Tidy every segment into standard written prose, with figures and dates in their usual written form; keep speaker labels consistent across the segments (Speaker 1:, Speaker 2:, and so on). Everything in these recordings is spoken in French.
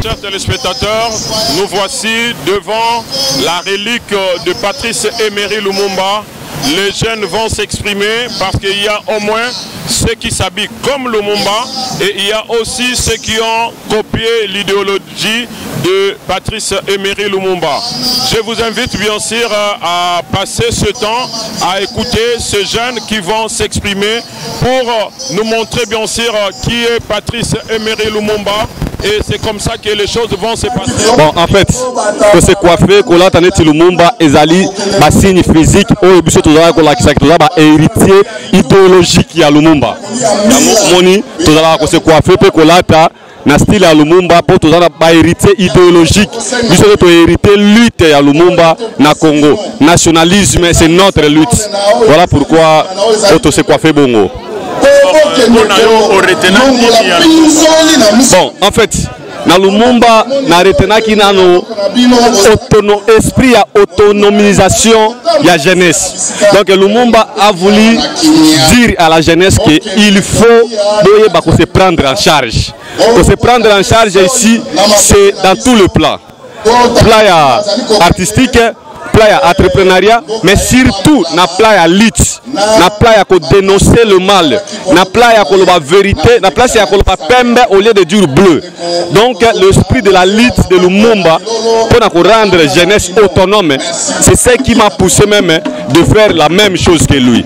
Speaker 1: Chers téléspectateurs, nous voici devant la relique de Patrice Emery Lumumba. Les jeunes vont s'exprimer parce qu'il y a au moins ceux qui s'habillent comme Lumumba et il y a aussi ceux qui ont copié l'idéologie de Patrice Emery Lumumba. Je vous invite bien sûr à passer ce temps à écouter ces jeunes qui vont s'exprimer pour nous montrer bien sûr qui est Patrice Emery Lumumba. Et c'est comme ça que les choses vont se passer.
Speaker 2: Bon, en fait, que se coiffer, que l'on a Lumumba, ezali, ma signe physique, au début, tout ça, qu'on a héritier idéologique à Lumumba. Moni, tout ça, que se coiffer, que l'on a na style à Lumumba, pour tout ça, héritier idéologique. Nous sommes héritier lutte à Lumumba, na Congo. Nationalisme, c'est notre lutte. Voilà pourquoi, on se coiffer bongo. Bon, en fait, dans Lumumba, na retenaki nano esprit à autonomisation de la jeunesse. Donc Lumumba a voulu dire à la jeunesse qu'il faut se prendre en charge. Pour se prendre en charge ici, c'est dans tout le plan. Plan artistique, plan entrepreneuriat, mais surtout na plan lutte, na plan dénoncer le mal, na plan la vérité, na plan la pembe au lieu de dire bleu. Donc l'esprit de la lutte de Lumumba pour rendre la jeunesse autonome, c'est ce qui m'a poussé même de faire la même chose que lui.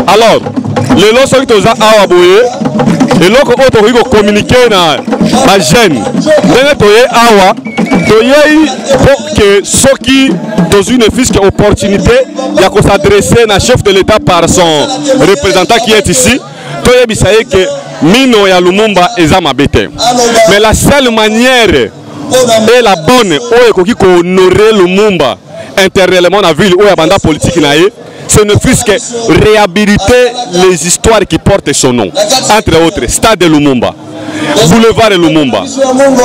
Speaker 2: Alors, le lot sont tous à Awaboye. Et là, on a communiqué avec les jeunes. Pour que ceux qui, dans une fisque opportunité, il y a s'adresser à chef de l'État par son représentant qui est ici. Il y a que Mino et Lumumba est mabete. Mais la seule manière et la bonne, pour honorer Lumumba intérieurement dans la ville où il y a banda politique, ce ne fût que réhabiliter les histoires qui portent son nom. Entre autres, Stade de Lumumba, Boulevard de Lumumba,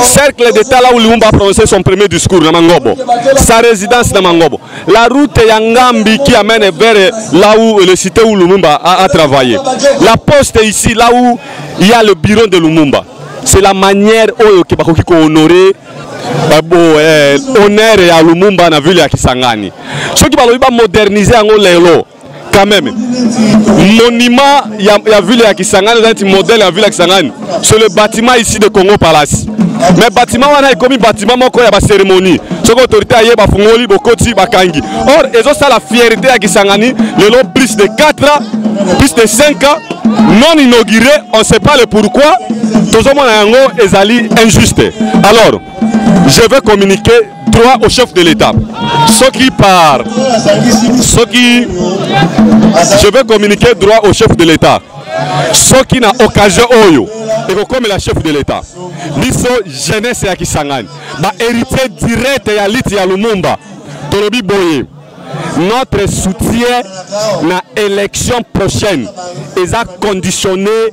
Speaker 2: Cercle d'État là où Lumumba a prononcé son premier discours dans Mangobo, sa résidence dans Mangobo, la route Yangambi qui amène vers là où le cité où Lumumba a travaillé, la poste ici là où il y a le bureau de Lumumba. C'est la manière qui va honorer honneur à Lumumba dans la ville de Kisangani. Ce qui va moderniser quand même. Monument, il y a la ville de Kisangani, c'est un modèle de la ville de Kisangani. C'est le bâtiment ici de Congo Palace. Mais le bâtiment, il y a comme bâtiment, il y a une cérémonie. Ce que l'autorité a fait, Bokoti, Bakangi. Or, ils ont ça la fierté à Kisangani, le long plus de 4 ans, plus de 5 ans, non inauguré, on ne sait pas le pourquoi. Tout le monde est injuste. Alors, je vais communiquer droit au chef de l'État. Je vais communiquer droit au chef de l'État. Ceux qui n'ont occasion oyo, et comme la chef de l'État. Niso jeunesse ya Kisangani, ba héritier direct ya Liti ya Lumumba, Tolobi Boye. Notre soutien na élection prochaine est conditionné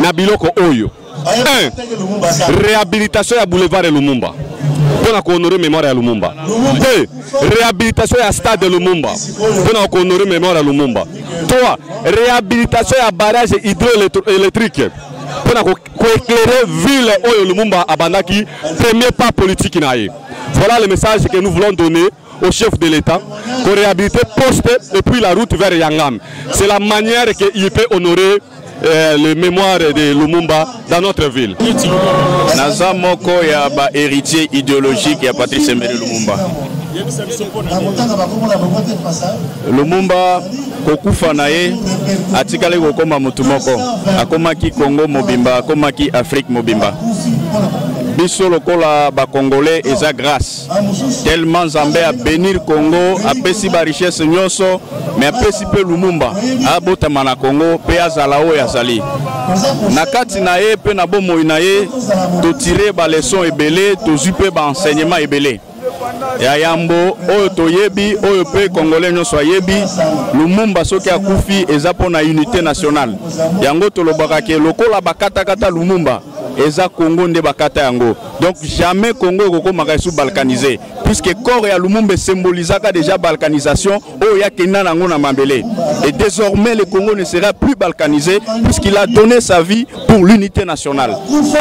Speaker 2: na biloko oyo. 1. Réhabilitation ya boulevard de Lumumba. Pour honorer mémoire à Lumumba. 2. Réhabilitation à stade de Lumumba. Pour honorer mémoire à Lumumba. 3. Réhabilitation à barrage hydroélectrique. Pour éclairer ville où Lumumba a bandaki premier pas politique. Voilà le message que nous voulons donner au chef de l'État pour réhabiliter poste et puis la route vers Yangam. C'est la manière qu'il peut honorer le mémoire de Lumumba dans notre ville.
Speaker 3: Naza moko ya ba héritier idéologique ya Patrice Emery Lumumba. Lumumba kokufa na ye atikale kokoma mutu moko akomaki Congo mobimba akomaki Afrique mobimba. Biso lokola ba Congolais eza grâce tellement Nzambe a bénir Congo apesi ba richesse nyonso mais apesi pe Lumumba abotama na Congo pe azala o yazali na kati na ye pe na bomoi na ye to tirer ba leçon ebele to zupe ba enseignement ebele ya yambo oyo toyebi oyo pe Congolais nyonso ayebi Lumumba soki akufi eza pona unité nationale yango tolobaka ke lokola bakata kata Lumumba eza Congo nde bakata yango. Donc jamais Congo ekokomaka sous balkanisé, puisque corps ya Lumumba symbolisaka déjà balkanisation oyo ya kenda nango na mabele. Et désormais le Congo ne sera plus balkanisé puisqu'il a donné sa vie pour l'unité nationale.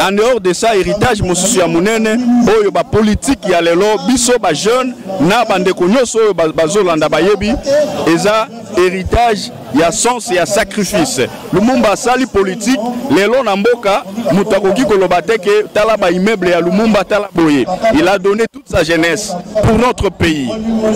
Speaker 3: En dehors de ça, héritage mosusu ya munene oyo ba politique ya lelo biso ba jeune na bandeko nyonso oyo bazolanda bayebi eza héritage ya sens ya sacrifice. Lumumba sali politique lelo na mboka mutakoki koloba te ke tala ba immeuble ya Lumumba tala boye. Il a donné toute sa jeunesse pour notre pays.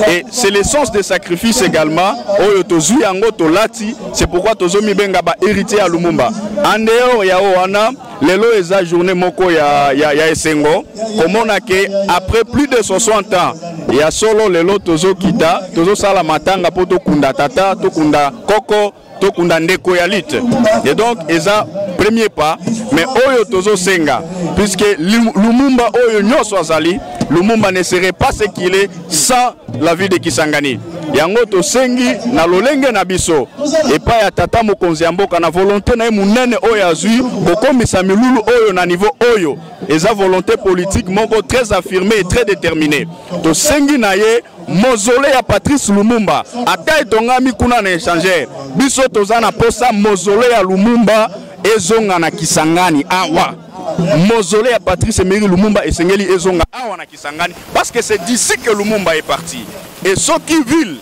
Speaker 3: Et c'est le sens des sacrifices également oyo tozui yango tolati, c'est pourquoi tozomi benga ba héritier ya Lumumba. En dehors ya wana lelo eza journée moko ya esengo komona ke après plus de 60 ans ya solo lelo tozo kita tozo sala matanga po to kunda tata to kunda koko to kunda ndeko ya lite. Et donc eza premier pas, mais oyo tozo senga puisque Lumumba oyo nyoso azali, Lumumba ne serait pas ce qu'il est sans la vie de Kisangani. Yango to sengi na lolenge na biso et pas ya tata mokonzi ya mboka na volonté na munene oyo azui kokomisa milulu oyo na niveau oyo eza volonté politique moko très affirmée et très déterminée. To sengi na ye mausolée ya Patrice Lumumba ata etongami kuna na échangeur biso tozana posa mausolée ya Lumumba ezonga na Kisangani awa. Mausolée à Patrice Emery Lumumba et Sengeli Ezonga awa Kisangani parce que c'est d'ici que Lumumba est parti. Et ceux qui vivent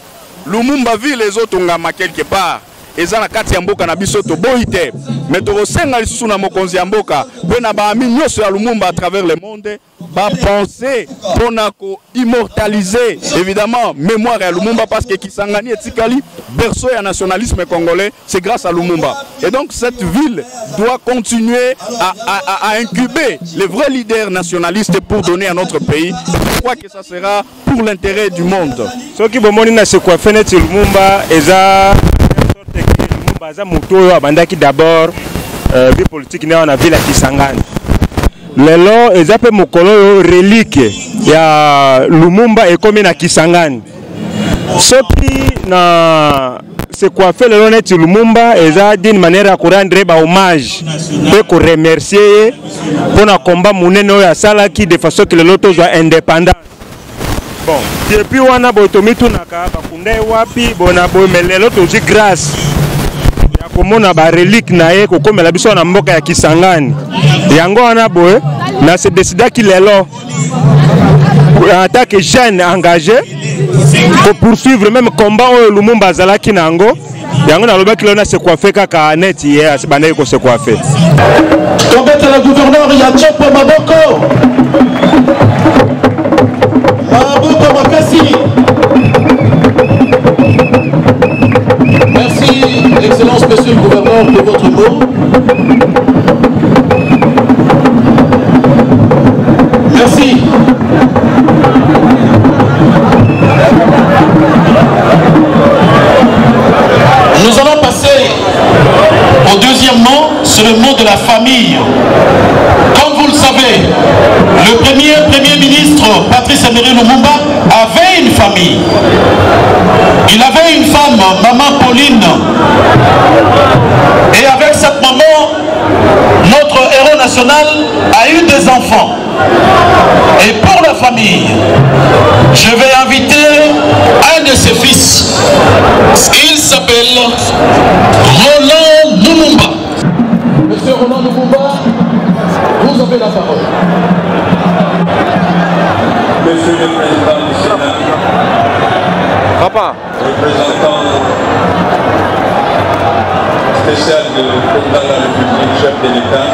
Speaker 3: Lumumba vit les autres ngama quelque part. Ezana kati ya mboka na biso to boite. Mais to senga lisusu na mokonzi ya mboka pena ba ami nyoso ya Lumumba à travers le monde ba penser ponako immortaliser évidemment mémoire à Lumumba parce que Kisangani et Tikali berceau ya nationalisme congolais, c'est grâce à Lumumba. Et donc cette ville doit continuer à incuber les vrais leaders nationalistes pour donner à notre pays. Je crois que ça sera pour l'intérêt du monde.
Speaker 4: Ce qui bomoni na se quoi fait Lumumba eza Lumumba za muto abandaki d'abord vie politique na na ville ya Kisangani. Lelo eza pe mokolo relique ya Lumumba ekomi na Kisangani. Soki na se coiffé le honnête Lumumba eza d'une manière à rendre hommage et ko remercier pour na combat munene oyo asalaki de façon que le loto soit indépendant. Bon, depuis wana botomitu naka bakunde wapi bona bo melelo tozi grâce ya komona ba relique na ye ko komela biso na mboka ya Kisangani. Yango wana boye na se décida ki lelo en tant que jeune engagé pour poursuivre même combat au Lumumba Zalaki Nango. Yango na loba kilona se coiffer kaka net hier banaye ko se coiffer.
Speaker 5: Tombé le gouverneur ya Chopo Maboko. Maboko Makasi. Merci excellence monsieur le gouverneur de votre mot. Merci. Nous allons passer au deuxième mot, c'est le mot de la famille. Comme vous le savez, le premier ministre Patrice Emery Lumumba avait une famille. Il avait une femme, maman Pauline. Et avec cette maman, notre héros national a eu des enfants. Et pour la famille, je vais inviter un de ses fils. Il s'appelle Roland Lumumba. Monsieur Roland Lumumba, vous avez la parole.
Speaker 6: Monsieur le Président du Sénat,
Speaker 2: Papa,
Speaker 6: représentant spécial du président de la République, chef de l'État,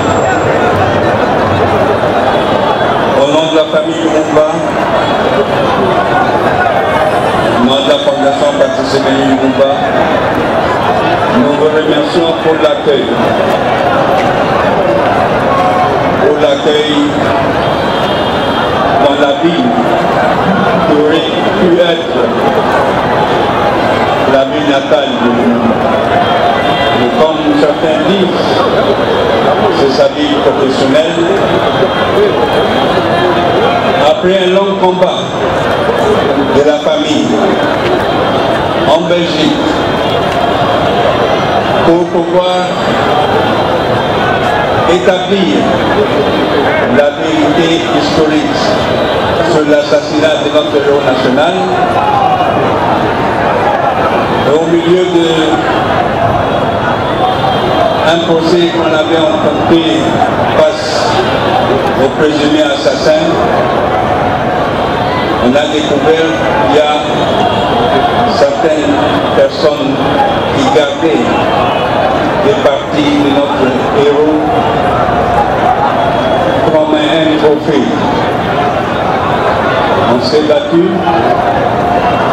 Speaker 6: au nom de la famille Lumumba, au nom de la Fondation Patrice Emery Lumumba, nous vous remercions pour l'accueil. Dans la ville qui aurait pu être la ville natale de Lumumba. Et comme certains disent, c'est sa vie professionnelle. Après un long combat de la famille en Belgique pour pouvoir établir la vérité historique sur l'assassinat de notre héros national. Et au milieu d'un procès qu'on avait emporté face au présumé assassin, on a découvert qu'il y a certaines personnes qui gardaient des parties de notre héros comme un trophée. On s'est battu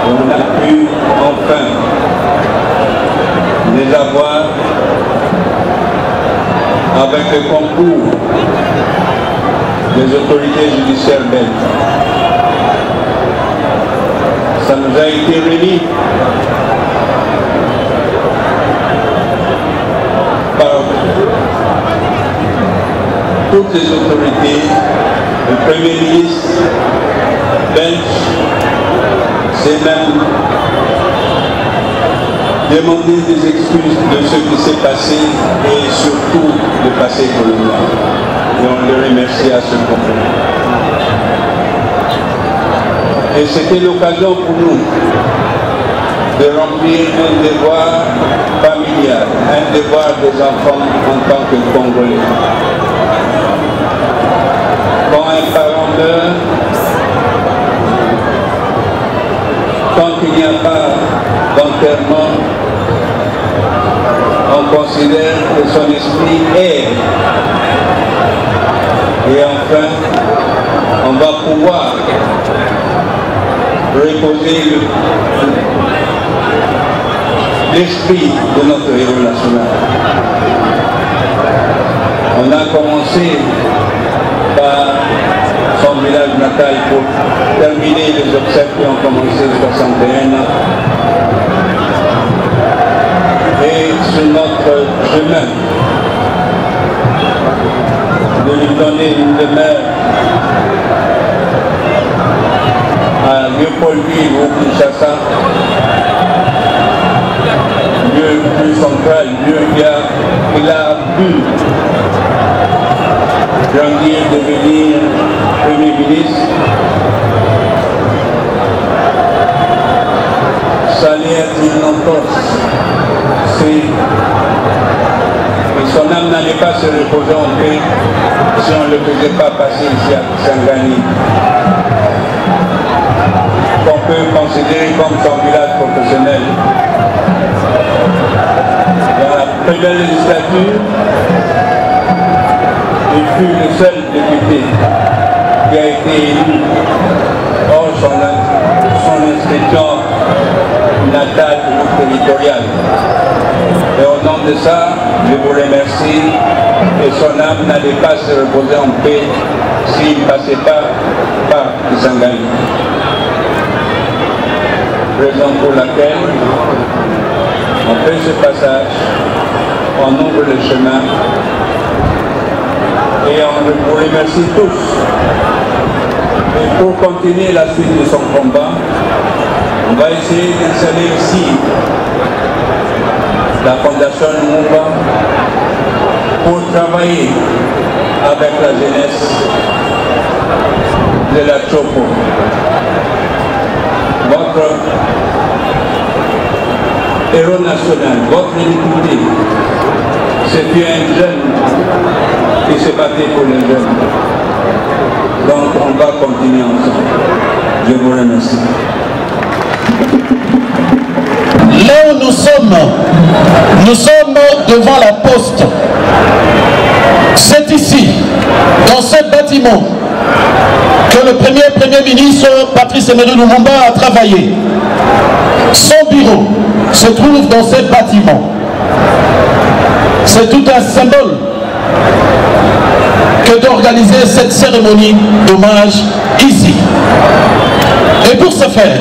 Speaker 6: et on a pu enfin les avoir avec le concours des autorités judiciaires belges. Ça nous a été remis par toutes les autorités, le Premier ministre belge s'est même demandé des excuses de ce qui s'est passé et surtout du passé colonial. Et on le remercie à ce propos. Et c'était l'occasion pour nous de remplir un devoir familial, un devoir des enfants en tant que Congolais. Quand un parent meurt, tant qu'il n'y a pas d'enterrement, on considère que son esprit est. Et enfin, on va pouvoir reposer l'esprit de notre héros national. On a commencé par son village natal pour terminer les obsèques qui ont commencé 61 ans. Et sur notre chemin de lui donner une demeure à Léopoldville ou Kinshasa, lieu plus central, lieu il a pu grandir, devenir Premier ministre. Ça allait être une entorse. Et son âme n'allait pas se reposer en paix si on ne le faisait pas passer ici à Kisangani, qu'on peut considérer comme son village professionnel. Dans la première législature, il fut le seul député qui a été élu hors son inscription natale ou territoriale. Et au nom de ça, je vous remercie et son âme n'allait pas se reposer en paix s'il ne passait pas par Kisangani. Raison pour laquelle on fait ce passage, on ouvre le chemin et on vous remercie tous. Et pour continuer la suite de son combat, on va essayer d'installer ici la Fondation Lumumba pour travailler avec la jeunesse de la Chopo. Votre héros national, votre député, c'était un jeune qui se battait pour les jeunes. Donc on va continuer ensemble. Je vous remercie.
Speaker 5: Là où nous sommes devant la poste. C'est ici, dans ce bâtiment, que le premier ministre Patrice Emery Lumumba a travaillé. Son bureau se trouve dans ce bâtiment. C'est tout un symbole que d'organiser cette cérémonie d'hommage ici. Et pour ce faire,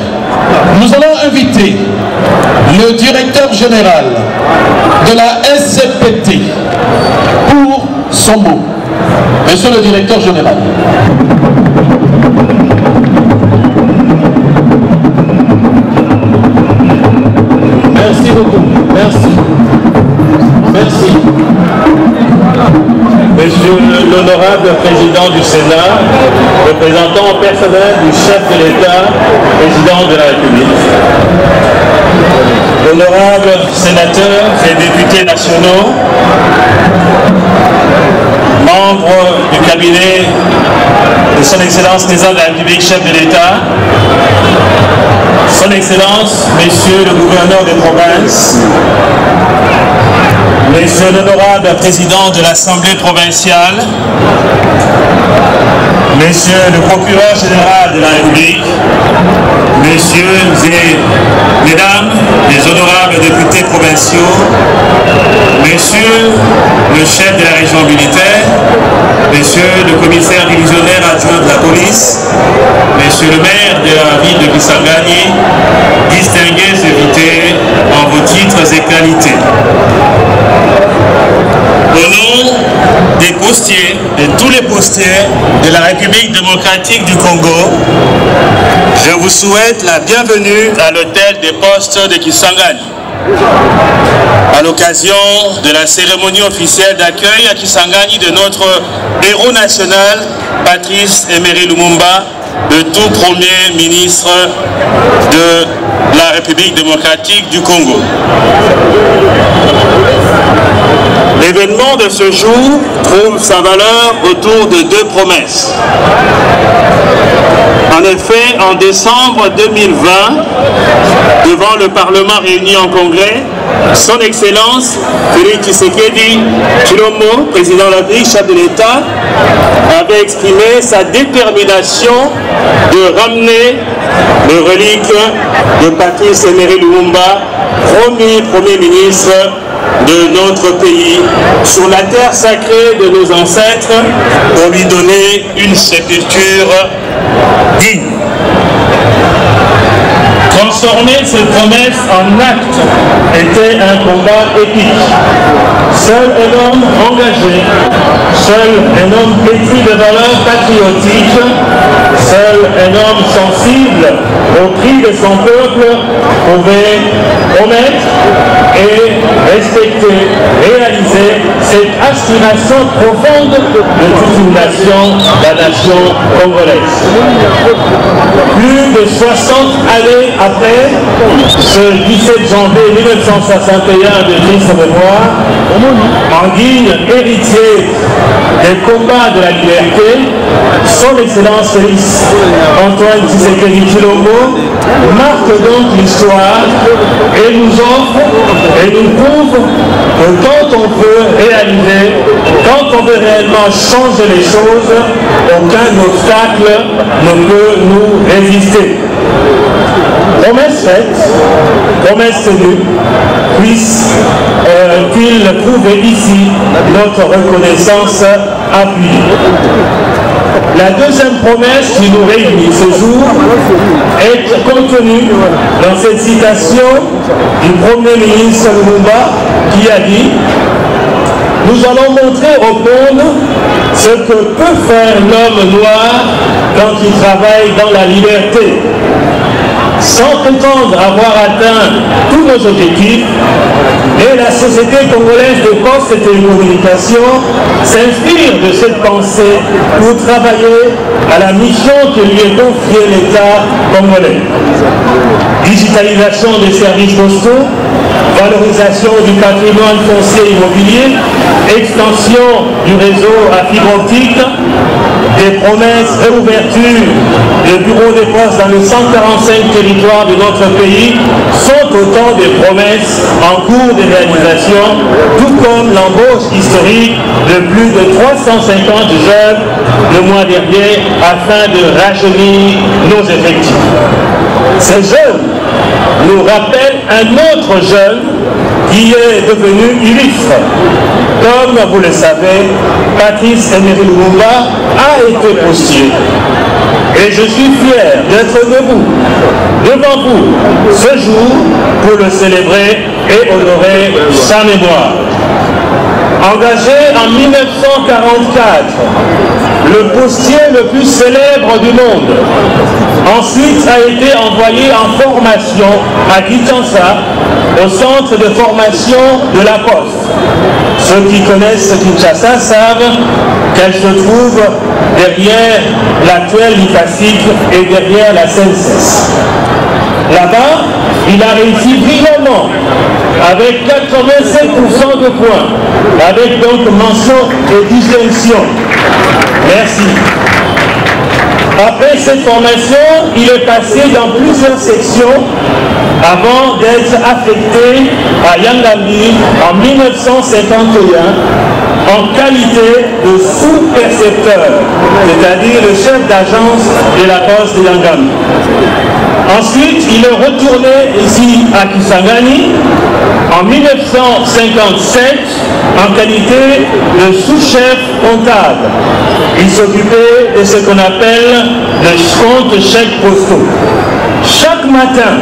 Speaker 5: nous allons inviter le directeur général de la SCPT pour son mot. Monsieur le directeur général. Merci beaucoup. Merci. Merci. l'honorable président du Sénat, représentant personnel du chef de l'État, président de la République, honorables sénateurs et députés nationaux, membres du cabinet de Son Excellence Président de la République, chef de l'État, Son Excellence, Messieurs le gouverneur des provinces, Monsieur l'honorable président de l'Assemblée provinciale, Monsieur le procureur général de la République, Messieurs et Mesdames les honorables députés provinciaux, Messieurs le chef de la région militaire, Messieurs le commissaire divisionnaire adjoint de la police, Messieurs le maire de la ville de Kisangani, distingués invités en vos titres et qualités. Au nom des postiers, de tous les postiers de la République démocratique du Congo, je vous souhaite la bienvenue à l'hôtel des postes de Kisangani. À l'occasion de la cérémonie officielle d'accueil à Kisangani de notre héros national, Patrice Emery Lumumba, le tout premier ministre de la République démocratique du Congo. L'événement de ce jour trouve sa valeur autour de deux promesses. En effet, en décembre 2020, devant le Parlement réuni en congrès, Son Excellence Félix Tshisekedi Tshilombo, président de la République, chef de l'État, avait exprimé sa détermination de ramener les reliques de Patrice Emery Lumumba, premier ministre de notre pays, sur la terre sacrée de nos ancêtres, pour lui donner une sépulture digne. Transformer cette promesse en acte était un combat épique. Seul un homme engagé, seul un homme pétri de valeurs patriotiques, seul un homme sensible au cri de son peuple pouvait promettre et respecter, réaliser cette aspiration profonde de toute une nation, la nation congolaise. Plus de 60 années après, ce 17 janvier 1961 de triste mémoire, en guise héritier des combats de la liberté, Son Excellence Félix Antoine Tshisekedi Tshilombo marque donc l'histoire et nous offre et nous prouve que quand on veut réaliser, quand on veut réellement changer les choses, aucun obstacle ne peut nous résister. Promesse faite, promesse tenue, puisse-t-il trouver ici notre reconnaissance appuyée. La deuxième promesse qui nous réunit ce jour est contenue dans cette citation du Premier ministre Lumumba qui a dit « Nous allons montrer au monde ce que peut faire l'homme noir quand il travaille dans la liberté. » Sans prétendre avoir atteint tous nos objectifs, et la société congolaise de poste et télécommunications s'inspire de cette pensée pour travailler à la mission que lui est confiée l'État congolais. Digitalisation des services postaux, valorisation du patrimoine foncier immobilier, extension du réseau à fibre optique, des promesses, réouverture des bureaux de poste dans les 145 territoires de notre pays sont autant de promesses en cours de réalisation, tout comme l'embauche historique de plus de 350 jeunes le mois dernier afin de rajeunir nos effectifs. Ces jeunes nous rappellent un autre jeune qui est devenu illustre. Comme vous le savez, Patrice Emery Lumumba a été postier. Et je suis fier d'être debout devant vous ce jour pour le célébrer et honorer sa mémoire. Engagé en 1944, le postier le plus célèbre du monde, ensuite a été envoyé en formation à Kinshasa, au centre de formation de la Poste.
Speaker 7: Ceux qui connaissent Kinshasa savent qu'elle se trouve derrière l'actuel IFASIC et derrière la CNSS. Là-bas, il a réussi brillamment avec 87% de points, avec donc mention et distinction. Merci. Après cette formation, il est passé dans plusieurs sections avant d'être affecté à Yangambi en 1951 en qualité de sous-percepteur, c'est-à-dire le chef d'agence de la poste de Yangambi. Ensuite, il est retourné ici à Kisangani en 1957 en qualité de sous-chef comptable. Il s'occupait de ce qu'on appelle le compte chèques postaux. Chaque matin,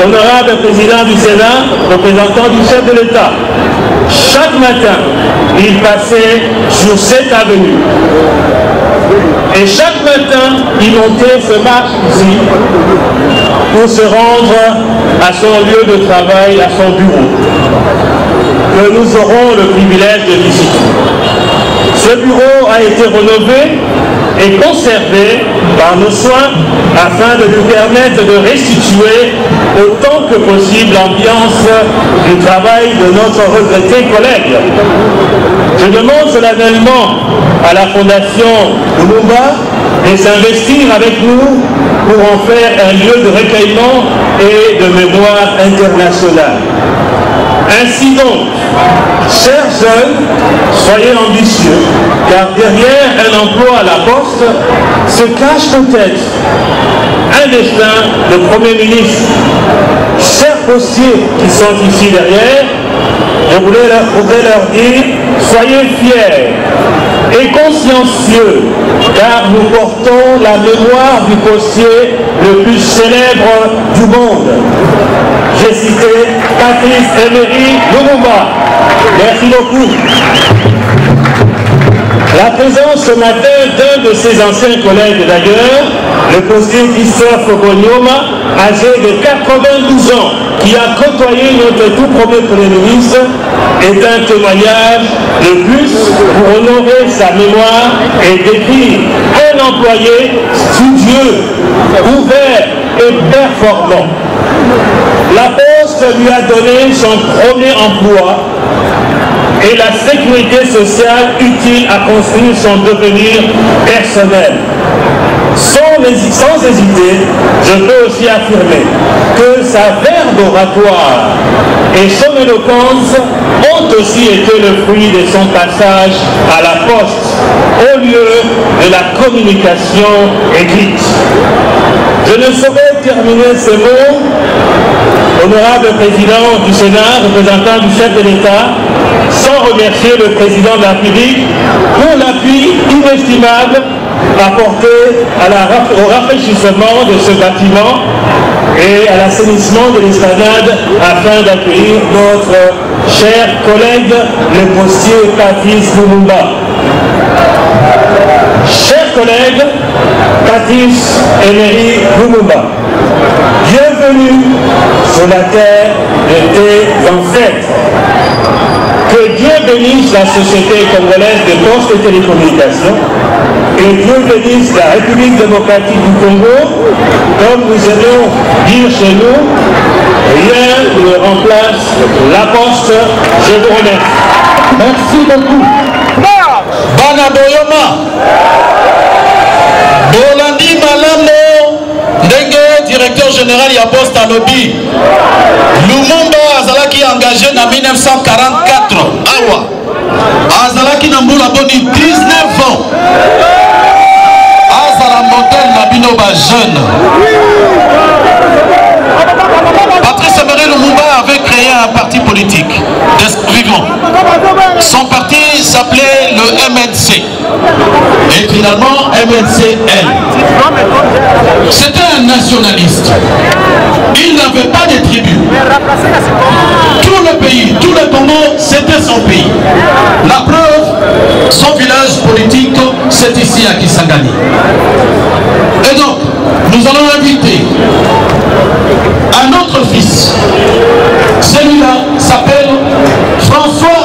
Speaker 7: honorable président du Sénat, représentant du chef de l'État, chaque matin, il passait sur cette avenue. Et chaque matin, il montait ce marche ici pour se rendre à son lieu de travail, à son bureau, que nous aurons le privilège de visiter. Ce bureau a été rénové et conservé par nos soins afin de nous permettre de restituer autant que possible l'ambiance du travail de notre regretté collègue. Je demande solennellement à la Fondation Lumumba de s'investir avec nous pour en faire un lieu de recueillement et de mémoire internationale. Ainsi donc, chers jeunes, soyez ambitieux, car derrière un emploi à la poste se cache peut-être un destin de Premier ministre. Chers postiers qui sont ici derrière, je voudrais leur dire, soyez fiers et consciencieux, car nous portons la mémoire du postier le plus célèbre du monde. J'ai cité Patrice Emery Lumumba. Merci beaucoup. La présence ce matin d'un de ses anciens collègues d'ailleurs, le postier Christophe Bonyoma, âgé de 92 ans, qui a côtoyé notre tout premier Premier ministre, est un témoignage de plus pour honorer sa mémoire et décrire un employé studieux, ouvert et performant. La Poste lui a donné son premier emploi et la sécurité sociale utile à construire son devenir personnel. Sans hésiter, je peux aussi affirmer que sa verve oratoire et son éloquence ont aussi été le fruit de son passage à la Poste, au lieu de la communication écrite. Je ne saurais terminer ces mots, honorable président du Sénat, représentant du chef de l'État, sans remercier le président de la République pour l'appui inestimable apporté au rafraîchissement de ce bâtiment et à l'assainissement de l'esplanade afin d'accueillir notre cher collègue, le postier Patrice Lumumba. Chers collègues, Patrice Emery Lumumba, bienvenue sur la terre de tes ancêtres. Que Dieu bénisse la société congolaise de postes et télécommunications, et Dieu bénisse la République démocratique du Congo, comme nous aimons dire chez nous, rien ne remplace la Poste. Je vous remercie. Merci beaucoup.
Speaker 5: Bana Boyoma, Bolandi Malamo, Ndenge, directeur général ya Poste à Lobby. Lumumba Azalaki engagé en 1944. Awa. Azalaki Namboula Boni 19 ans. Azala modèle Nabinoba jeune. Patrice Emery Lumumba avait créé un parti politique vivant. Son parti s'appelait le MNC. Et finalement, MNCL. C'était un nationaliste. Il n'avait pas de tribu. Tout le pays, tout le Congo, c'était son pays. La preuve, son village politique, c'est ici à Kisangani. Et donc, nous allons inviter un autre fils. Celui-là s'appelle François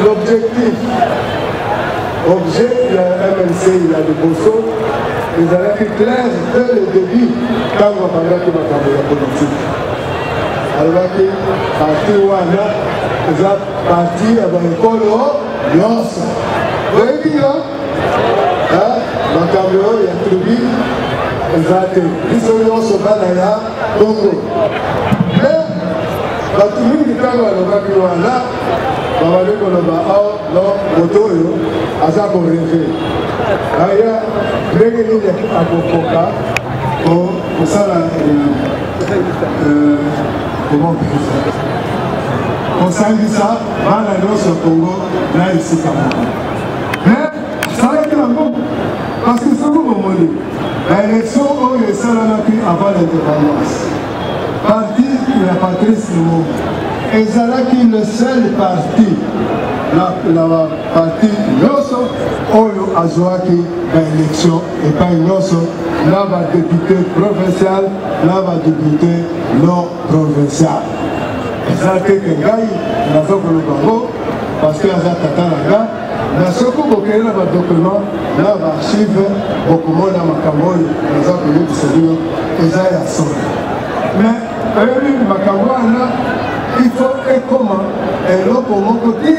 Speaker 8: l'objectif, objet, il y a MNC, il y a des Bosso, ils avaient été clairs dès le début quand on parlait de la politique. Alors que parti Wana, ils ont parti avec l'école Yonso. Vous voyez qui là? Dans le camion, il y a une tribu, ils ont été. Ils sont Yonso Banaya, Congo. Mais, quand tout le monde est allé à Wana, on va dire qu'on va non, moto, à ça qu'on rêve. Aya, Grégénie à Kokoka, pour ça, comment on fait ça? On s'en dit ça, dans la danse au Congo, là ici quand même. Mais, ça va être un bon, parce que c'est vous mon mot. L'élection, on est seul en appui avant l'indépendance. Parti, la Patrice Lumumba. Et c'est là qu'il est le seul parti. La partie Nosso, Oyo Azoaki, l'élection, et pas Nosso, là va député provincial, là va député non provincial. Et ça, c'est que Gaï, la zone de Bango, parce que la Tata Laga, la Soko Bokeh, là va document, là va archive, beaucoup moins dans ma Cameroun, la zone de Séduire, et ça, il y a son. Mais, ma Cameroun, là, il faut que comment et là pour mon côté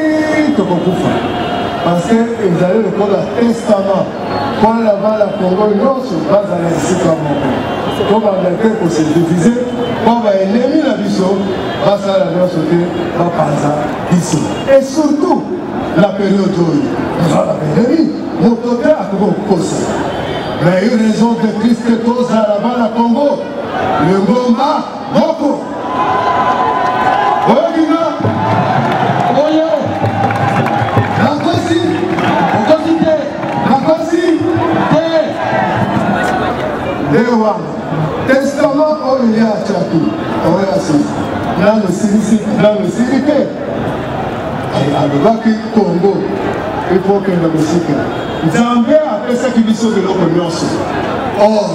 Speaker 8: parce qu'ils allaient le prendre à testament quand là-bas la Congo non se base à l'instant comme Angleterre pour se diviser comme ennemi la biso va ça la bien sauter va passer ici et surtout la période où ils ont la pandémie mon côté a beaucoup posé mais il y a une raison de triste cause là-bas la Congo le Ngomba Moko. Testament au milieu à Tchaki, dans le Sirité, et à l'Obaki Congo, il faut que le musique. Zambé a fait ça qui dit de l'opinion. Or,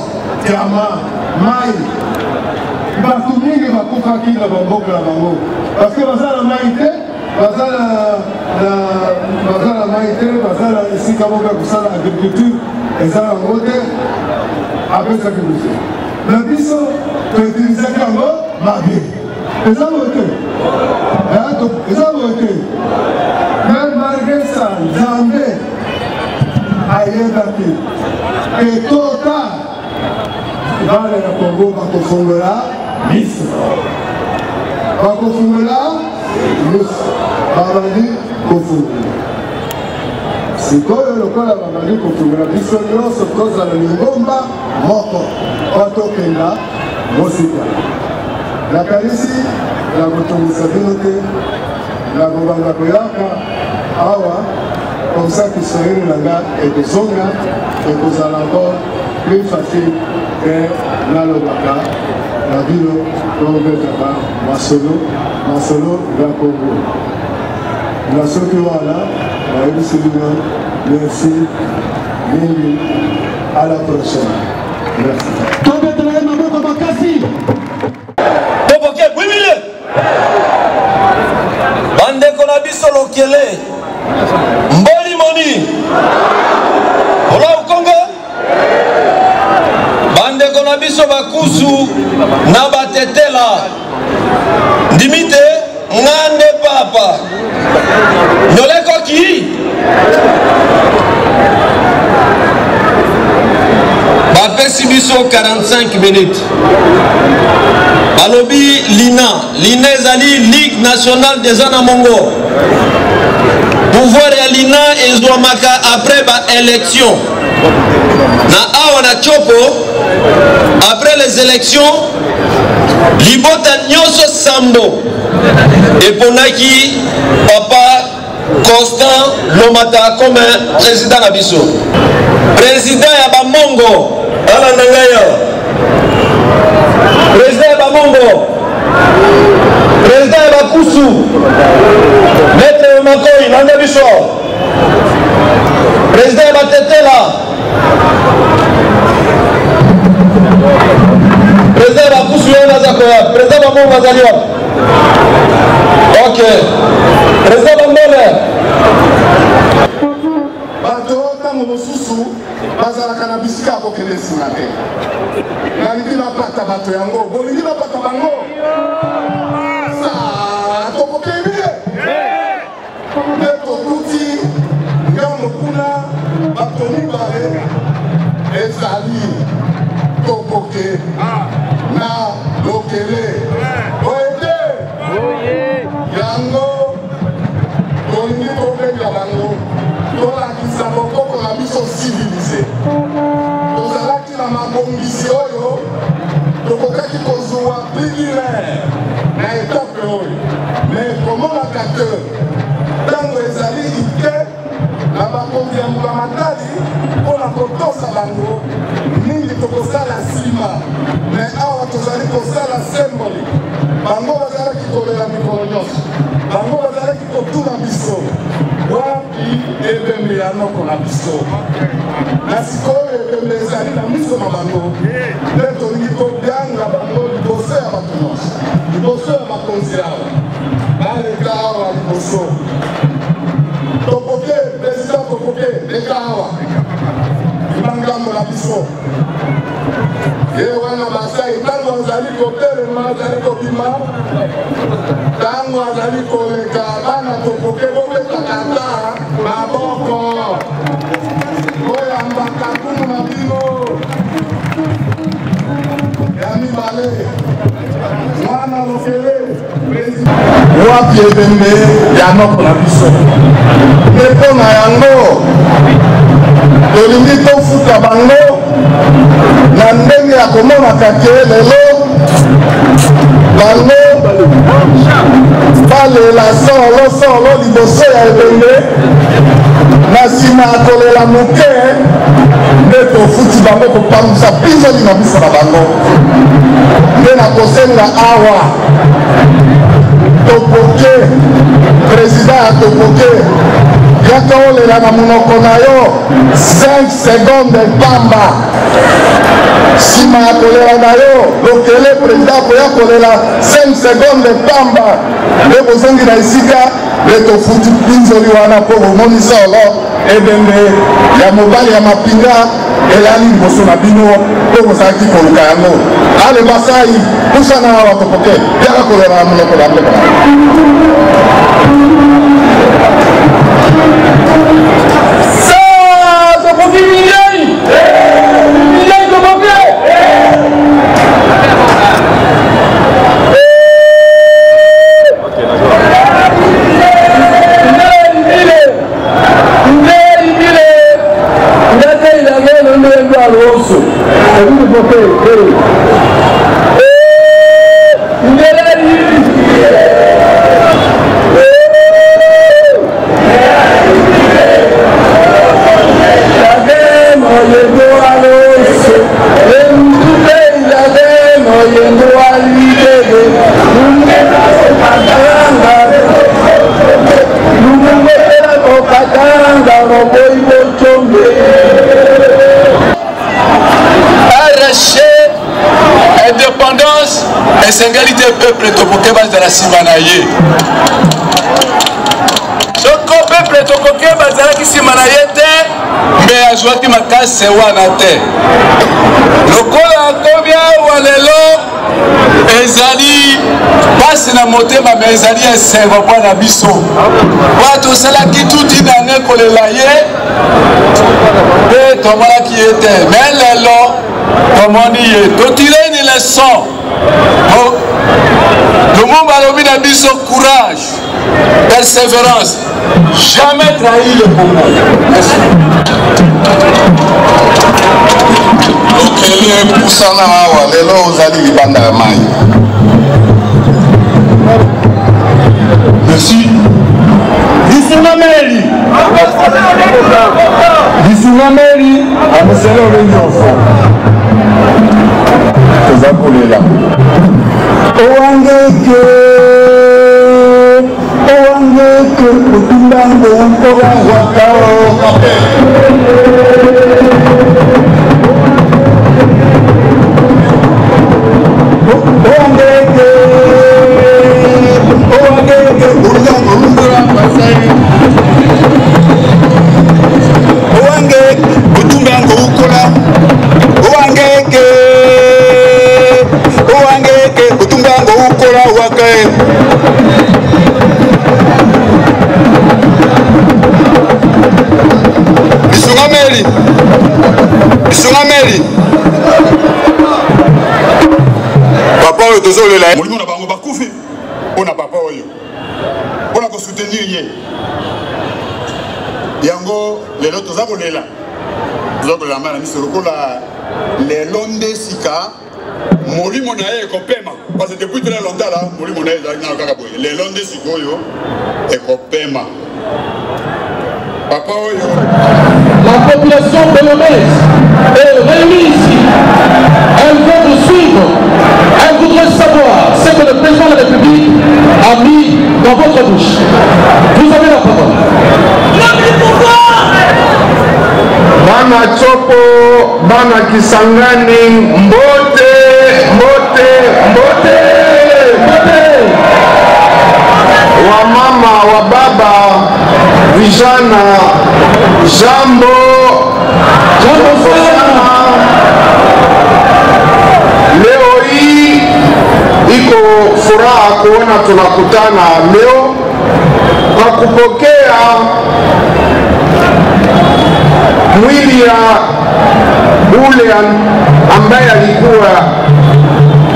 Speaker 8: diamant, maïs, Batoumi va couper qui la bango la bango. Parce que dans la maïté, dans la maïté, dans la ici comme on fait ça l'agriculture, et ça la montée. Après ça que vous faites. Le biseau peut utiliser comme ma vie. Et ça vous été. Et ça vous été. Même malgré ça, Zambé a été et total. Il va aller au Congo, va confondre là, Nice. Va confondre là, Nice. Va aller confondre. C'est quoi le local à Mamadi Kofunga? Biso nyonso kozala lingomba moko otokenda mosika. Nakanisi na kotungisa bino te na kobanga koyaka awa comme ça Kiswahili nanga ekozonga ekozala encore plus facile que nalobaka na bino tobetaka masolo ya Congo. Na soki wana merci, à la prochaine. Merci.
Speaker 5: Bande konabiso lokele mboli moni ola ukongo bande konabiso bakusu na batetela ndimite ngande papa Noleko qui Bapesi biso 45 minutes. Balobi Lina ezali Ligue nationale des Anamongo. Pouvoir ya Lina ezwamaka après ba élection. Na awa na chopo après les élections libota nyoso sambo eponaki papa Constant Lomata comme président Nabiso. Président Yabamongo, président Yabamongo, président Yabakusu, maître Makoy, Nabiso, président Yabatetela, président Yabakusu, président Yabamongo, ok.
Speaker 9: Président Bambele.
Speaker 8: Bato tango mosusu bazalaka na bisika akokende nsima te. Nalingi napata bato yango, bolingi napata bango. Tokokebi nde tokuti ngambo kuna bato mibale ezali tokoke na lokele oete yango tolingi tobenga bango tolakisa bokoko na biso civilise tozalaki na mabongisi oyo tokokaki kozwa privilège na etape oyo mais komonaka te ntango ezali ike na bakonzi ya mbulamatali mpona kotosa bango mingi tokosala nsima mais awa tozali kosala symbolique bango bazalaki kolela mikolo nyonso bango bazalaki kotuna biso wapi ebembe ya noko na biso na sikoyo ebembe ezali na miso na bango nde tolingi kobyanga bango liboso ya bato nyonso liboso ya bakonzi awa baleka awa liboso tokoke président tokoke leka awa libangambo na biso ye wana basai ntango azali kotelema azali kobima ntango azali koleka bana tokoke bobetaka ta maboko boyambaka kumu na bino ya mibale mwana lokele wapi ebembe ya noko na biso mpe mpo na yango tolingi tofuta bango na ndenge ya komonaka ke lelo bango balela solo liboso ya ebembe na nsima ya kolela moke nde tofuti bango kopamwisa mpinzoli na biso na bango nde nakosenga awa topoke président ya topoke yaka olela na monoko na yo 5 seconde pamba nsima ya kolela na yo lokele président koya kolela 5 seconde pamba nde bozongi na esika nde tofuti mpinzoli wana mpo bomoni solo ebembe ya mobali ya mapinga elali liboso na bino mpo bozalaki koluka yango ale basai pusana awa topoke yaka kolela na monoko na mbeko na
Speaker 5: indépendance et égalité peuple tokoke bazala nsima na ye soko peuple tokoke bazalaki nsima na ye te mbe azwaki makasi wana te lokola akomi awa lelo ezali pasi na motema me ezali esengo mpo na biso wana tosalaki tuti nange kolela ye mpe tomonaki ye te me lelo tomoni ye totire une leçon Lumumba alobi na biso courage persévérance jamais trahi le Congo. Merci.
Speaker 8: lokele pusana awa lelo ozali libanda ya mai
Speaker 5: merci
Speaker 8: Disunameli amusele obengi enfo toza kolela owangeke otumbango owangwakao owangeke
Speaker 9: tozolela molimo na bango bakufi mpona papa oyo mpona kosoutenir ye yango lelo toza kolela mama na miso lokola lelo nde sika molimo na ye ekopema parce que depuis très longtemps là molimo na ye ezalaki nano kaka boye lelo nde sika oyo ekopema papa oyo.
Speaker 5: La population polonaise est réunie ici. Elle veut nous suivre. Elle voudrait savoir ce que le président de la République a mis dans votre bouche. Vous avez la parole.
Speaker 8: Bana Chopo, Bana Kisangani, Mbote, Mbote, Mbote, Mbote. Wa mama, wa baba, vijana, jambo, jambo sana. Leo hii iko furaha kuona tunakutana leo kwa kupokea mwili ya ule ambaye alikuwa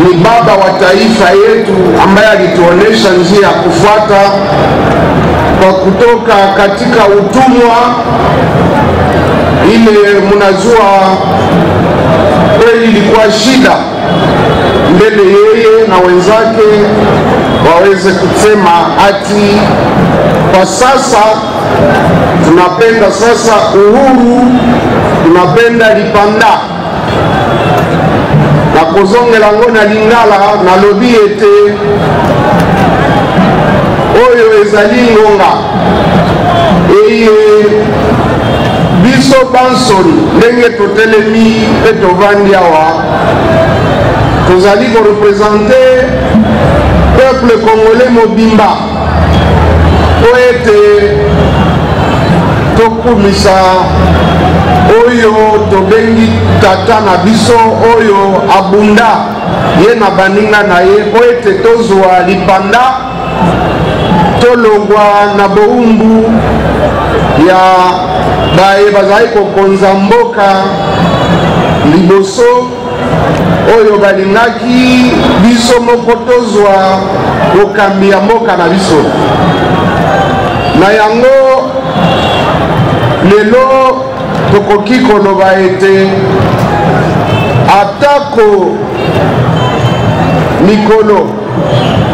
Speaker 8: ni baba wa taifa yetu, ambaye alituonesha njia ya kufuata kwa kutoka katika utumwa. Ile mnajua kweli ilikuwa shida mbele yeye na wenzake waweze kusema ati kwa sasa tunapenda sasa uhuru, tunapenda lipanda na kozongela ngona lingala na lobi ete oyo ezali ngonga eye biso Banson ndenge totelemi pe tovandi awa tozali korepresente peuple congolais mobimba po ete tokumisa oyo tobengi tata na biso oyo abunda ye na baninga na ye po ete tozwa lipanda tolongwa na boumbu ya baye bazali kokonza mboka liboso oyo balingaki biso moko tozwa kokambi ya mboka na biso na yango lelo tokoki koloba ete atako mikolo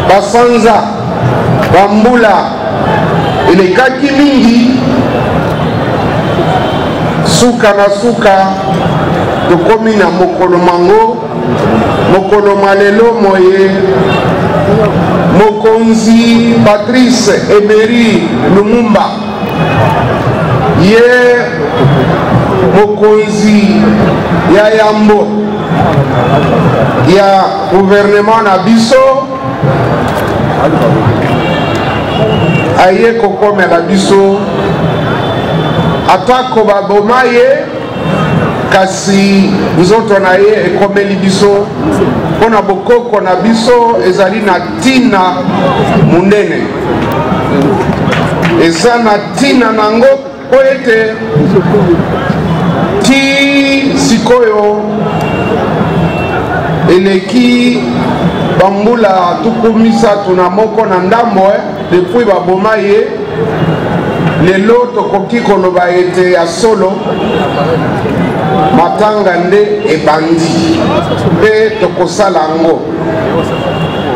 Speaker 8: basanza bambula elekaki mingi suka na suka tokomi na mokolo mango mokolo malelo moye mokonzi Patrice Emery Lumumba ye mokonzi ya yambo ya gouvernement na biso aye kokomela biso atako baboma ye kasi nzoto na ye ekomeli biso mpona bokoko na biso ezali na ntina munene eza na ntina nango po ete ti sikoyo eleki bambula tukumisatu na moko na ndambo depuis baboma ye lelo tokoki koloba ete ya solo matanga nde ebandi mpe tokosala yango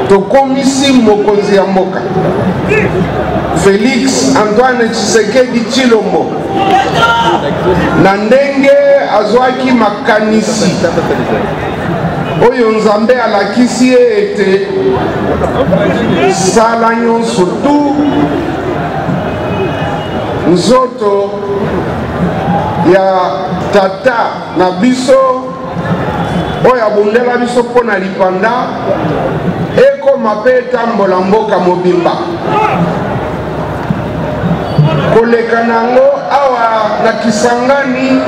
Speaker 8: tokomisi mokonzi ya mboka Félix Antoine Tshisekedi Tshilombo na ndenge azwaki makanisi oyo nzambe alakisi ye ete sala nyonso tu nzoto ya tata na biso oyo abundela biso mpona lipanda ekoma mpe etambola mboka mobimba koleka nango awa na Kisangani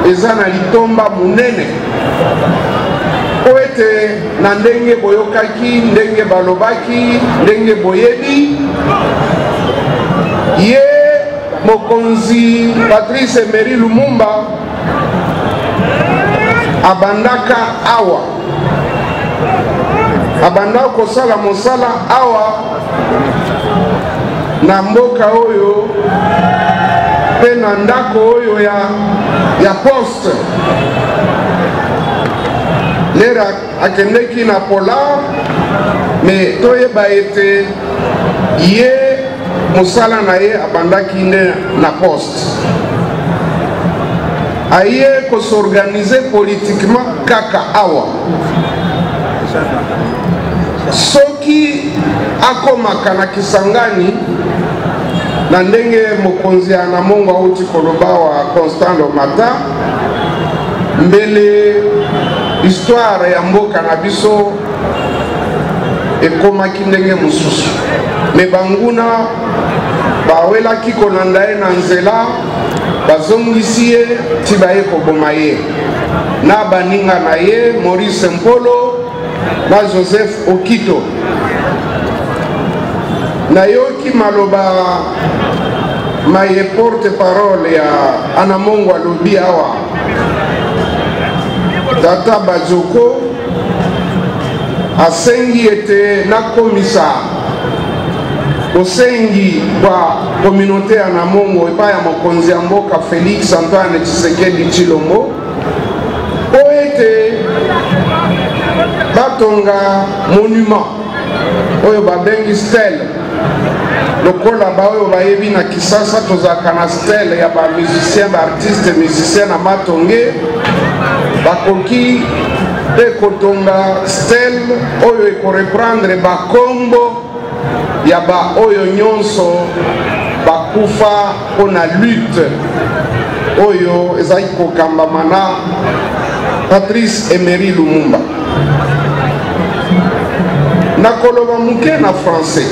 Speaker 8: eza na litomba munene po ete na ndenge boyokaki ndenge balobaki ndenge boyebi ye mokonzi Patrice Emery Lumumba abandaka awa
Speaker 10: abanda kosala mosala awa na mboka oyo pe na ndako oyo ya poste lera akendeki na Polar me toyeba ete ye mosala na ye abandaki nde na poste aye kosorganize politiquement kaka awa soki akomaka na Kisangani na ndenge mokonzi ya Namongo auti koloba wa Constant Lomata mbele histoire ya mboka na biso ekomaki ndenge mosusu me banguna bawelaki kolanda ye na nzela bazongisi ye ti baye koboma ye na baninga na ye Maurice Mpolo na Joseph Okito. Nayoki maloba maye porte-parole ya Anamongo alobi awa Tata Bajoko asengi ete nakomisa osengi kwa communauté ya Namongo epa ya mokonzi ya mboka Félix Antoine Tshisekedi Tshilombo po ete batonga monument oyo babengi stele lokola baoyo bayebi na Kisasa tozalaka na stele ya bamusicien baartiste musicien na matonge bakoki mpe kotonga stele oyo ekoreprendre bakombo ya baoyo nyonso bakufa mpona lutte oyo ezali kokambama na Patrice Emery Lumumba. Nakoloba muke na français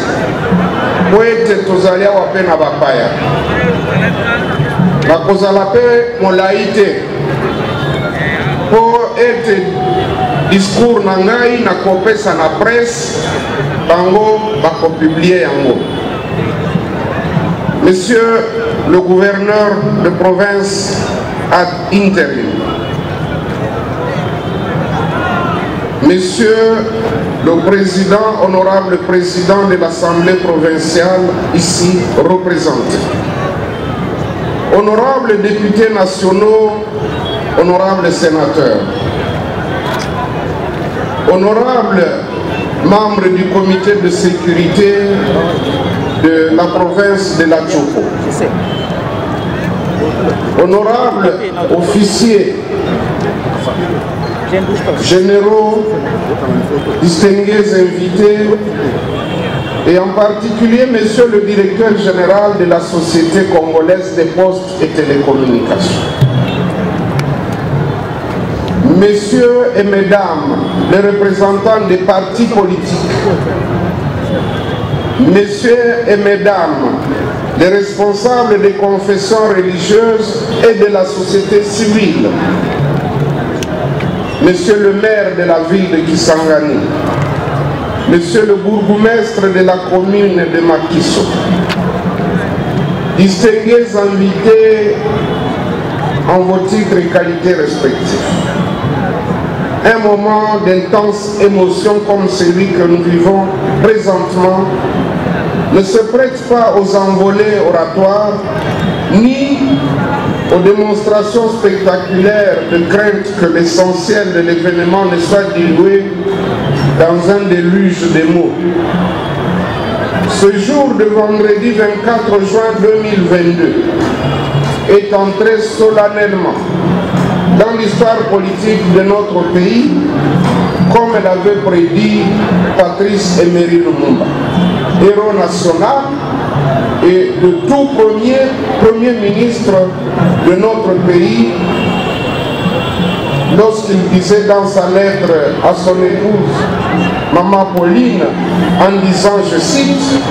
Speaker 10: po ete tozali awa mpe na bapaya nakozala mpe molai te po ete discours na ngai nakopesa na presse bango bakopublie yango. Monsieur le gouverneur de province ad interim, Monsieur le président, honorable président de l'Assemblée provinciale ici représenté, honorables députés nationaux, honorables sénateurs, honorables membres du comité de sécurité de la province de la Tchoko, honorables officiers, généraux, distingués invités, et en particulier monsieur le directeur général de la Société congolaise des postes et télécommunications. Messieurs et mesdames, les représentants des partis politiques, messieurs et mesdames, les responsables des confessions religieuses et de la société civile, Monsieur le maire de la ville de Kisangani, Monsieur le bourgmestre de la commune de Makiso, distingués invités en vos titres et qualités respectifs. Un moment d'intense émotion comme celui que nous vivons présentement ne se prête pas aux envolées oratoires ni aux démonstrations spectaculaires de crainte que l'essentiel de l'événement ne soit dilué dans un déluge de mots. Ce jour de vendredi 24 juin 2022 est entré solennellement dans l'histoire politique de notre pays, comme l'avait prédit Patrice Emery Lumumba, héros national et le tout premier ministre de notre pays, lorsqu'il disait dans sa lettre à son épouse, Maman Pauline, en disant, je cite,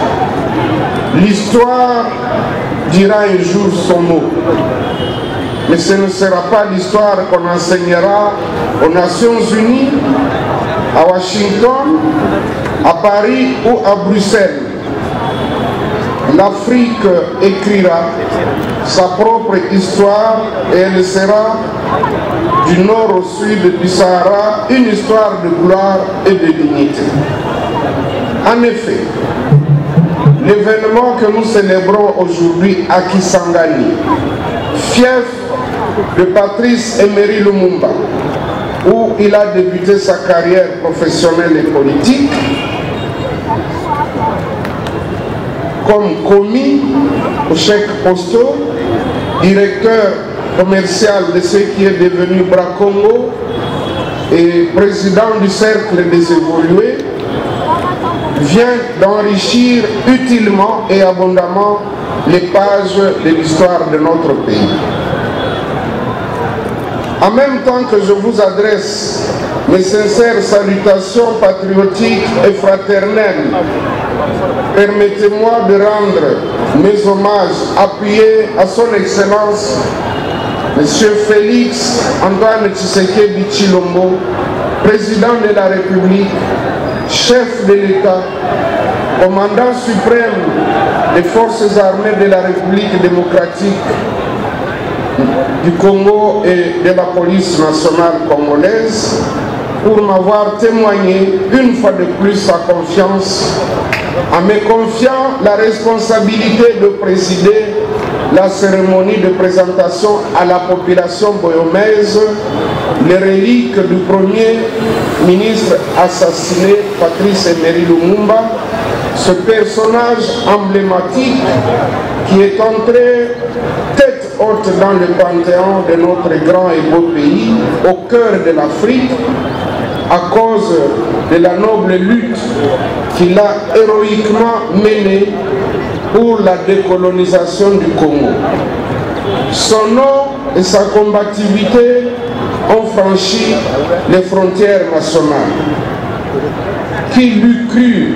Speaker 10: « L'histoire dira un jour son mot. Mais ce ne sera pas l'histoire qu'on enseignera aux Nations Unies, à Washington, à Paris ou à Bruxelles. l'Afrique écrira sa propre histoire et elle sera du nord au sud du Sahara une histoire de gloire et de dignité. En effet, l'événement que nous célébrons aujourd'hui à Kisangani, fief de Patrice Emery Lumumba, où il a débuté sa carrière professionnelle et politique, comme commis au chèque postaux, directeur commercial de ce qui est devenu Bracongo et président du cercle des évolués, vient d'enrichir utilement et abondamment les pages de l'histoire de notre pays. En même temps que je vous adresse mes sincères salutations patriotiques et fraternelles, permettez-moi de rendre mes hommages appuyés à son Excellence M. Félix Antoine Tshisekedi Tshilombo, président de la République, chef de l'État, commandant suprême des forces armées de la République démocratique du Congo et de la police nationale congolaise, pour m'avoir témoigné une fois de plus sa confiance, en me confiant la responsabilité de présider la cérémonie de présentation à la population boyomaise, les reliques du premier ministre assassiné, Patrice Emery Lumumba, ce personnage emblématique qui est entré tête haute dans le panthéon de notre grand et beau pays, au cœur de l'Afrique, à cause de la noble lutte qu'il a héroïquement menée pour la décolonisation du Congo. Son nom et sa combativité ont franchi les frontières nationales. Qui l'eût cru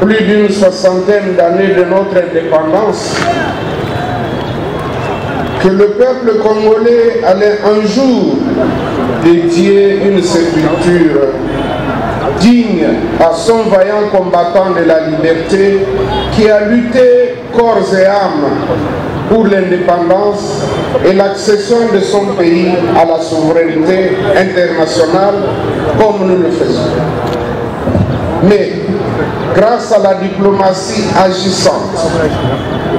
Speaker 10: plus d'une soixantaine d'années de notre indépendance que le peuple congolais allait un jour dédier une sépulture digne à son vaillant combattant de la liberté qui a lutté corps et âme pour l'indépendance et l'accession de son pays à la souveraineté internationale comme nous le faisons. Mais grâce à la diplomatie agissante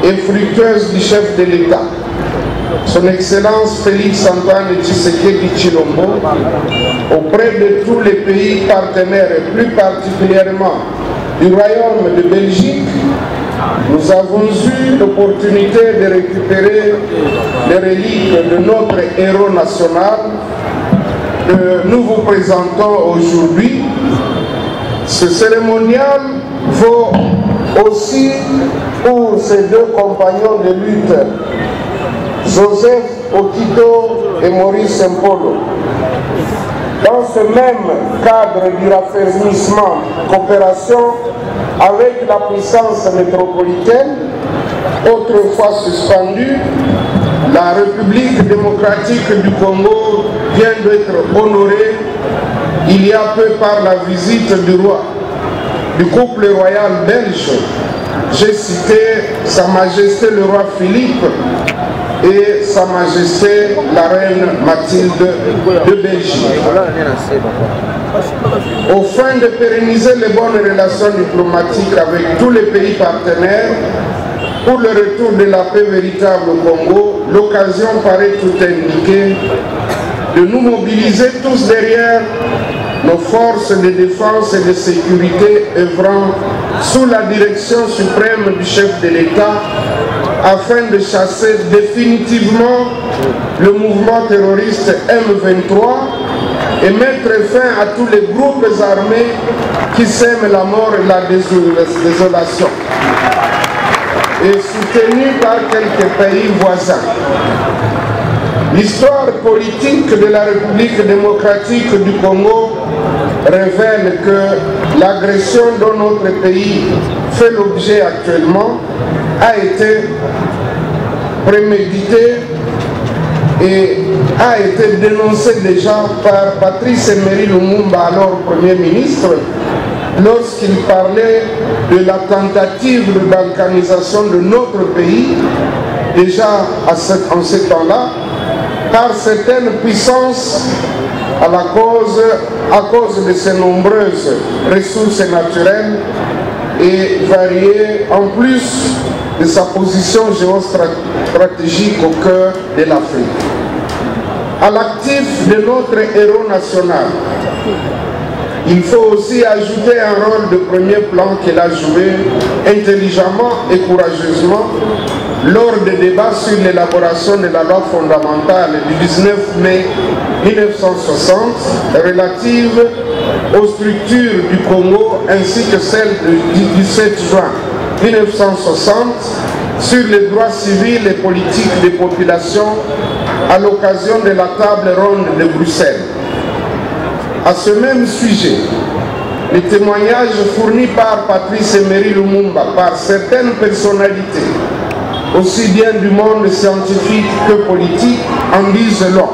Speaker 10: et fructueuse du chef de l'État, son Excellence Félix Antoine Tshisekedi Tshilombo, auprès de tous les pays partenaires et plus particulièrement du Royaume de Belgique, nous avons eu l'opportunité de récupérer les reliques de notre héros national que nous vous présentons aujourd'hui. Ce cérémonial vaut aussi pour ces deux compagnons de lutte, Joseph Okito et Maurice Mpolo. Dans ce même cadre du raffermissement, coopération avec la puissance métropolitaine, autrefois suspendue, la République démocratique du Congo vient d'être honorée il y a peu par la visite du roi, du couple royal belge. J'ai cité Sa Majesté le roi Philippe et Sa Majesté la Reine Mathilde de Belgique. Au fin de pérenniser les bonnes relations diplomatiques avec tous les pays partenaires, pour le retour de la paix véritable au Congo, l'occasion paraît tout indiquée de nous mobiliser tous derrière nos forces de défense et de sécurité œuvrant sous la direction suprême du chef de l'État afin de chasser définitivement le mouvement terroriste M23 et mettre fin à tous les groupes armés qui sèment la mort et la désolation, et soutenus par quelques pays voisins. L'histoire politique de la République démocratique du Congo révèle que l'agression dont notre pays fait l'objet actuellement a été préméditée et a été dénoncée déjà par Patrice Emery Lumumba, alors Premier ministre, lorsqu'il parlait de la tentative de balkanisation de notre pays, déjà en ce temps-là, par certaines puissances à cause de ses nombreuses ressources naturelles et variées, en plus de sa position géostratégique au cœur de l'Afrique. À l'actif de notre héros national, il faut aussi ajouter un rôle de premier plan qu'il a joué intelligemment et courageusement lors des débats sur l'élaboration de la loi fondamentale du 19 mai 1960 relative aux structures du Congo ainsi que celle du 17 juin 1960 sur les droits civils et politiques des populations à l'occasion de la table ronde de Bruxelles. À ce même sujet, les témoignages fournis par Patrice Emery Lumumba par certaines personnalités, aussi bien du monde scientifique que politique, en disent long.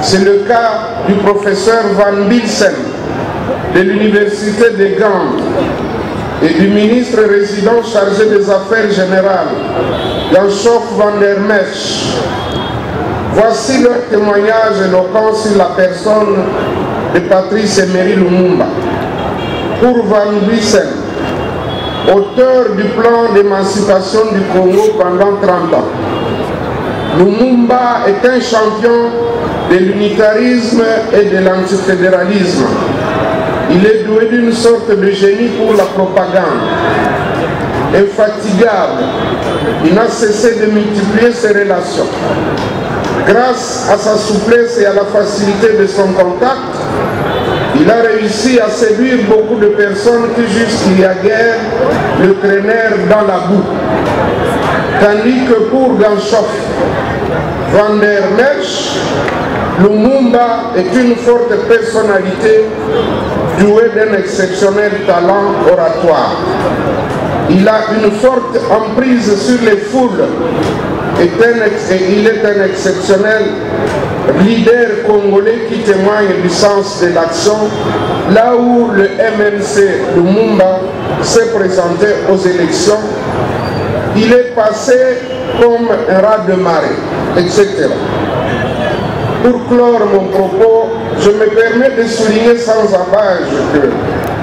Speaker 10: C'est le cas du professeur Van Bilsen de l'Université de Gand et du ministre résident chargé des Affaires générales, Jean-Schoff van der Merch. Voici leur témoignage éloquent sur la personne de Patrice Emery Lumumba. Pour Van Bilsen, auteur du plan d'émancipation du Congo pendant 30 ans, Lumumba est un champion de l'unitarisme et de l'antifédéralisme. Il est doué d'une sorte de génie pour la propagande. Infatigable, il n'a cessé de multiplier ses relations. Grâce à sa souplesse et à la facilité de son contact, il a réussi à séduire beaucoup de personnes qui jusqu'il y a guère le traînèrent dans la boue. Tandis que pour Jean-Schoff van der Merch, Lumumba est une forte personnalité douée d'un exceptionnel talent oratoire. Il a une forte emprise sur les foules et il est un exceptionnel leader congolais qui témoigne du sens de l'action, là où le MNC Lumumba s'est présenté aux élections, il est passé comme un rat de marée, etc. Pour clore mon propos, je me permets de souligner sans embâche que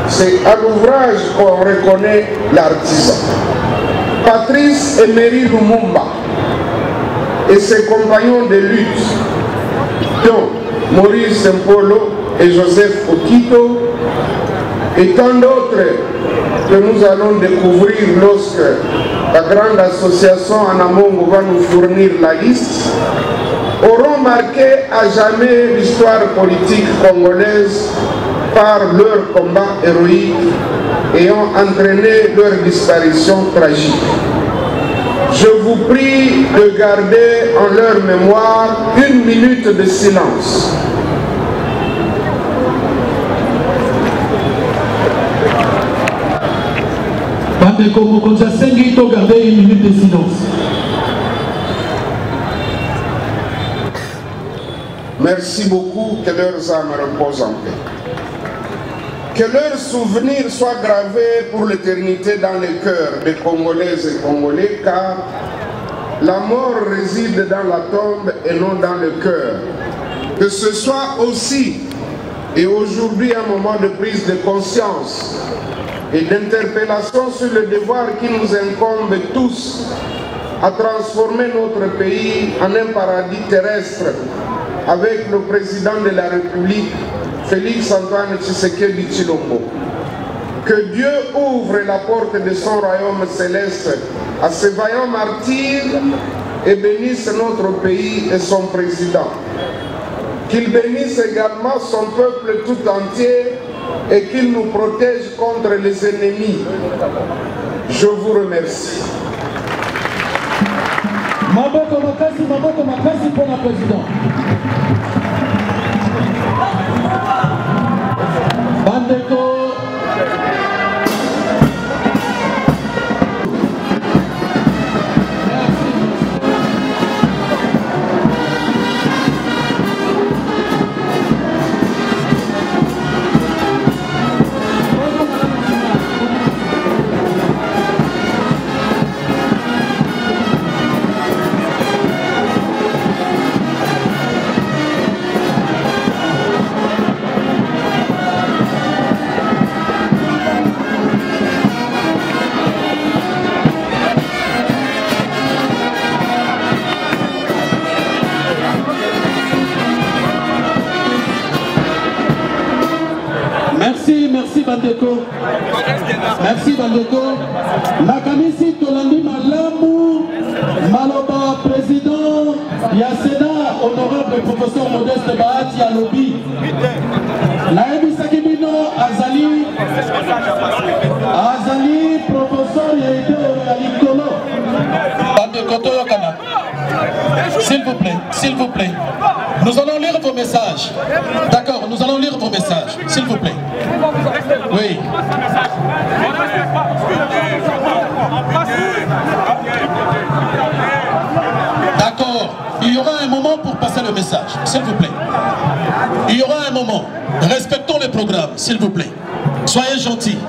Speaker 10: c'est à l'ouvrage qu'on reconnaît l'artisan. Patrice Emery Lumumba et ses compagnons de lutte, dont Maurice Mpolo et Joseph Okito, et tant d'autres que nous allons découvrir lorsque la grande association Anamongo va nous fournir la liste, auront marqué à jamais l'histoire politique congolaise par leur combat héroïque ayant entraîné leur disparition tragique. Je vous prie de garder en leur mémoire 1 minute de silence.
Speaker 11: Garder 1 minute de silence.
Speaker 10: Merci beaucoup, que leurs âmes reposent en paix. Que leurs souvenirs soient gravés pour l'éternité dans les cœurs des Congolaises et Congolais, car la mort réside dans la tombe et non dans le cœur. Que ce soit aussi et aujourd'hui un moment de prise de conscience et d'interpellation sur le devoir qui nous incombe tous à transformer notre pays en un paradis terrestre avec le président de la République, Félix Antoine Tshisekedi Tshilombo. Que Dieu ouvre la porte de son royaume céleste à ces vaillants martyrs et bénisse notre pays et son président. Qu'il bénisse également son peuple tout entier et qu'il nous protège contre les ennemis. Je vous remercie.
Speaker 11: Maboko makasi pour la présidente. Bandeko. Merci Bandeko. Merci Bandeko. Nakamisi Tolandi Malamu, Maloba, président, Yasena, honorable professeur Modeste Bahati Alobi. Naebi Sakibino, Azali, professeur Yaïdo Yalikolo. Bandeko Toyokana. S'il vous plaît. Nous allons lire vos messages. D'accord, nous allons lire vos messages. S'il vous plaît. Oui. D'accord. Il y aura un moment pour passer le message. S'il vous plaît. Il y aura un moment. Respectons le programme, s'il vous plaît. Soyez gentils.